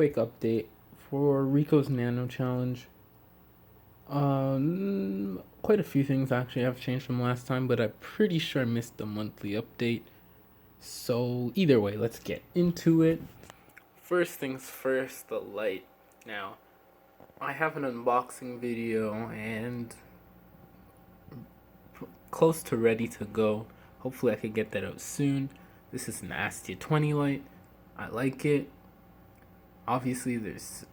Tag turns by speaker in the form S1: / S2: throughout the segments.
S1: quick update for Ricos Nano Challenge. Quite a few things actually have changed from last time, but I'm pretty sure I missed the monthly update. So either way, let's get into it. First things first, the light. Now, I have an unboxing video and close to ready to go. Hopefully I can get that out soon. This is an Astia 20 light. I like it. Obviously there's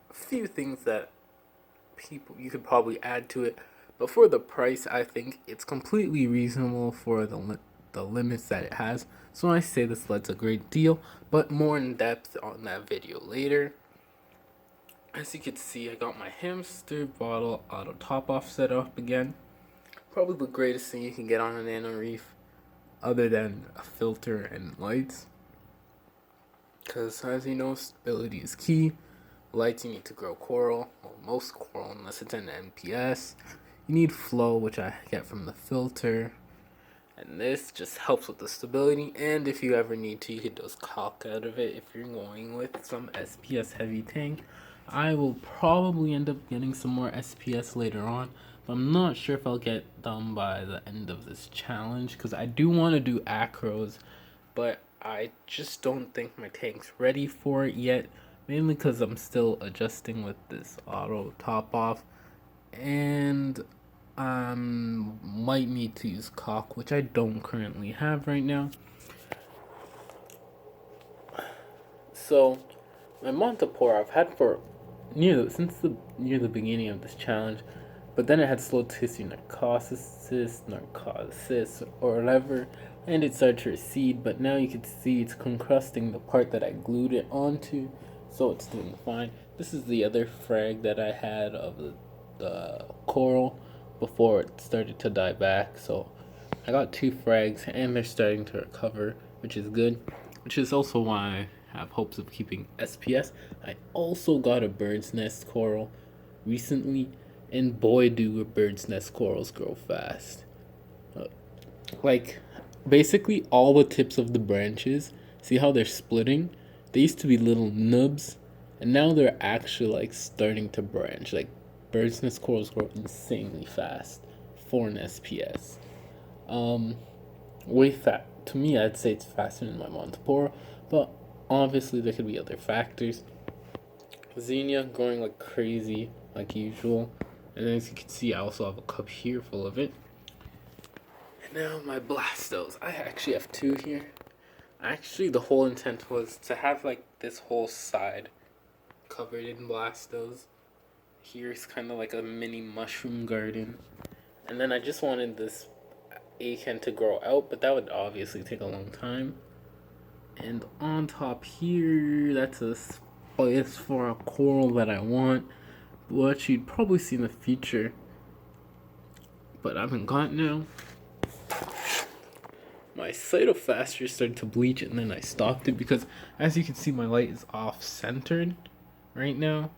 S1: a few things that you could probably add to it, but for the price I think it's completely reasonable for the limits that it has. So I say this light's a great deal, but more in depth on that video later. As you can see, I got my hamster bottle auto top off set up again. Probably the greatest thing you can get on a nano reef other than a filter and lights, because as you know, stability is key. Lights, you need to grow coral, well, most coral unless it's an NPS. You need flow, which I get from the filter, and this just helps with the stability. And if you ever need to, you can just caulk out of it if you're going with some SPS heavy tank. I will probably end up getting some more SPS later on, but I'm not sure if I'll get them by the end of this challenge, because I do want to do acros, but I just don't think my tank's ready for it yet, mainly because I'm still adjusting with this auto top off, and might need to use caulk, which I don't currently have right now. So my Montepore I've had for since the near the beginning of this challenge, but then it had slow tissue narcosis, or whatever, and it started to recede. But now you can see it's concrusting the part that I glued it onto, so it's doing fine. This is the other frag that I had of the coral before it started to die back. So I got 2 frags and they're starting to recover, which is good, which is also why I have hopes of keeping SPS. I also got a bird's nest coral recently, and boy do bird's nest corals grow fast. Like, basically all the tips of the branches, see how they're splitting? They used to be little nubs, and now they're actually like starting to branch. Like, bird's nest corals grow insanely fast for an SPS. Way fat. To me, I'd say it's faster than my Montepore, but obviously there could be other factors. Xenia growing like crazy, like usual. And as you can see, I also have a cup here full of it. And now my Blastos. I actually have 2 here. Actually, the whole intent was to have like this whole side covered in Blastos. Here's kind of like a mini mushroom garden. And then I just wanted this acan to grow out, but that would obviously take a long time. And on top here, that's a space for a coral that I want, which you'd probably see in the future, but I haven't got now. My Cytofaster started to bleach, and then I stopped it because, as you can see, my light is off-centered right now.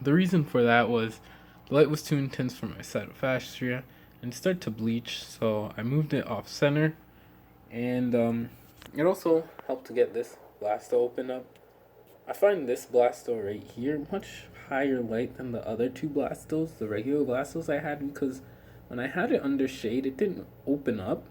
S1: The reason for that was the light was too intense for my Cytofaster and it started to bleach, so I moved it off-center, and it also helped to get this blasto open up. I find this blasto right here much higher light than the other 2 blastos, the regular blastos I had, because when I had it under shade, it didn't open up.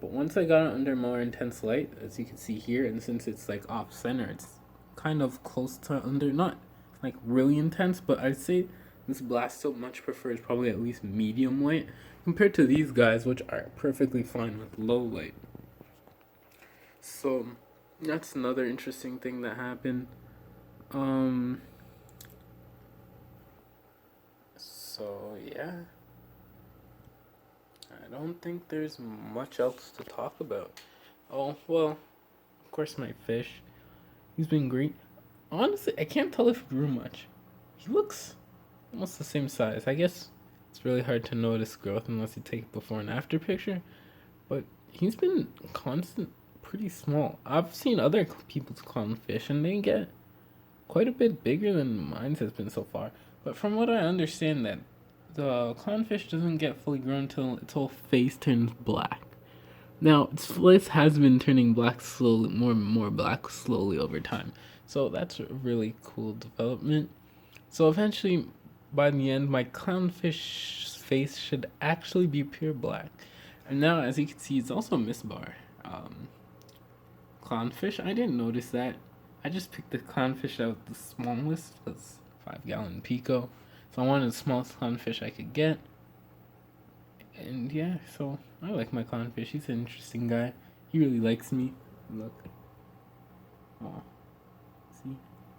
S1: But once I got it under more intense light, as you can see here, and since it's like off center, it's kind of close to under, not like really intense, but I'd say this blasto much prefers probably at least medium light compared to these guys, which are perfectly fine with low light. So that's another interesting thing that happened. So yeah, I don't think there's much else to talk about. Oh, well, of course my fish. He's been great. Honestly, I can't tell if he grew much. He looks almost the same size. I guess it's really hard to notice growth unless you take a before and after picture, but he's been constant, pretty small. I've seen other people's clownfish and they get quite a bit bigger than mine has been so far. But from what I understand, that the clownfish doesn't get fully grown until its whole face turns black. Now, its face has been turning black slowly, more and more black slowly over time. So that's a really cool development. So eventually, by the end, my clownfish face should actually be pure black. And now, as you can see, it's also a misbar. Clownfish, I didn't notice that. I just picked the clownfish out the smallest, because 5-gallon pico. So I wanted the smallest clownfish I could get. And yeah, so I like my clownfish. He's an interesting guy. He really likes me. Look. Oh. See?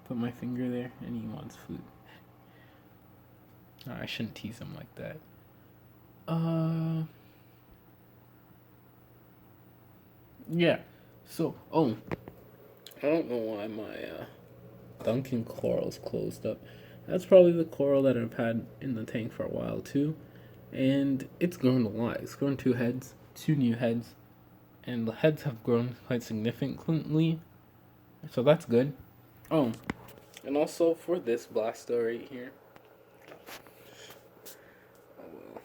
S1: Put my finger there and he wants food. Oh, I shouldn't tease him like that. Yeah. So, I don't know why my Duncan coral's closed up. That's probably the coral that I've had in the tank for a while too. And it's grown a lot. It's grown 2 new heads. And the heads have grown quite significantly. So that's good. Oh, and also for this blasto right here. Oh well.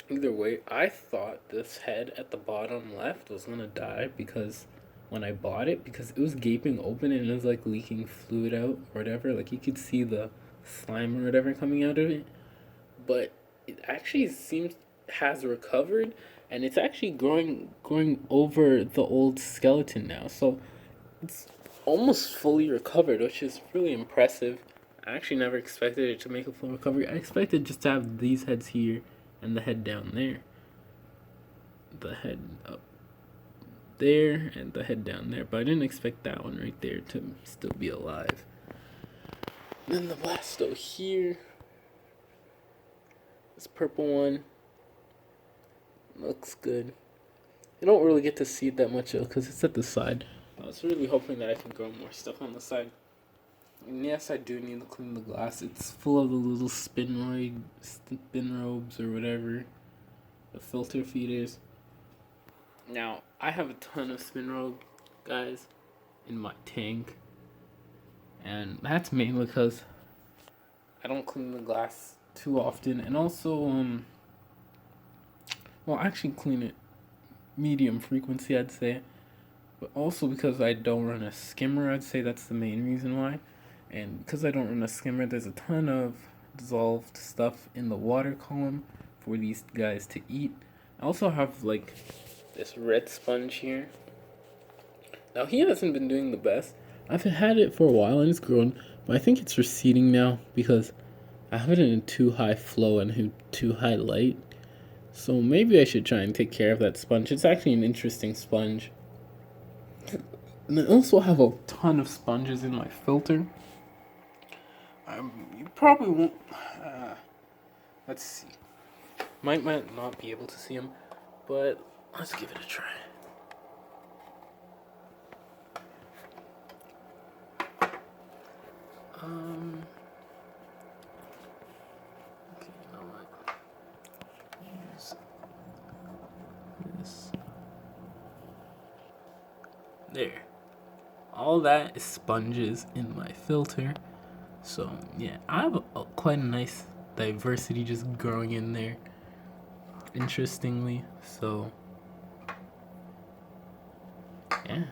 S1: Either way, I thought this head at the bottom left was gonna die because when I bought it, because it was gaping open and it was like leaking fluid out or whatever. Like you could see the slime or whatever coming out of it. But it actually has recovered, and it's actually growing over the old skeleton now. So it's almost fully recovered, which is really impressive. I actually never expected it to make a full recovery. I expected just to have these heads here and the head down there. The head up there and the head down there, but I didn't expect that one right there to still be alive. Then the blasto here. This purple one looks good. You don't really get to see it that much though because it's at the side. I was really hoping that I could grow more stuff on the side. And yes, I do need to clean the glass. It's full of the little spin robes or whatever. The filter feeders. Now, I have a ton of spin robe, guys, in my tank. And that's mainly because I don't clean the glass too often. And also, I actually clean it medium frequency, I'd say. But also because I don't run a skimmer, I'd say that's the main reason why. And because I don't run a skimmer, there's a ton of dissolved stuff in the water column for these guys to eat. I also have like this red sponge here. Now he hasn't been doing the best. I've had it for a while and it's grown, but I think it's receding now because I have it in too high flow and too high light. So maybe I should try and take care of that sponge. It's actually an interesting sponge. And I also have a ton of sponges in my filter. You probably won't. Let's see. Might not be able to see them, but let's give it a try. Okay, you know what? Use this. There. All that is sponges in my filter. So yeah, I have quite a nice diversity just growing in there. Interestingly, so yeah.